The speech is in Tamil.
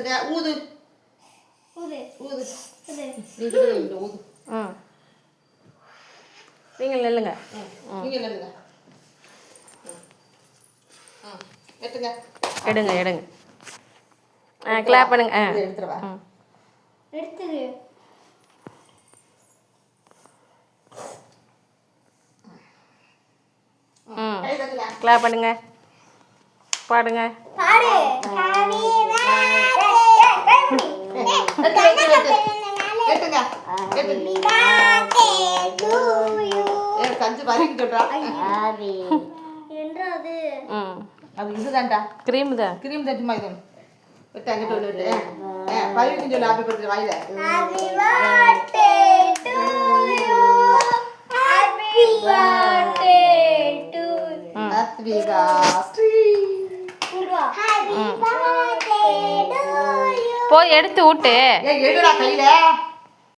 எடுத்துக்க. ஊது ஊது ஊது. ஊது ஊது. நீங்கள் நில்லுங்க. நீங்கள் நில்லுங்க. எடுத்துங்க. எடுங்க எடுங்க. கிளாப் பண்ணுங்க. எடுத்துருவா. எடுத்துரு. கிளாப் பண்ணுங்க. பாடுங்க. பாடு. எடுத்துங்க. கஞ்சி வரைக்கும் சொல்றா. என்றது அது இதுதான்டா. கிரீம் தான். கிரீம் தட்டுமா இது. விட்டு அங்கிட்டு ஒன்று விட்டு. பையனுக்கு சொல்லு ஹாப்பி பர்த்டே வாயில. Happy birthday to you. Happy birthday to Advika Sri. Happy birthday to you. போய் எடுத்து விட்டு. எடுடா கையில.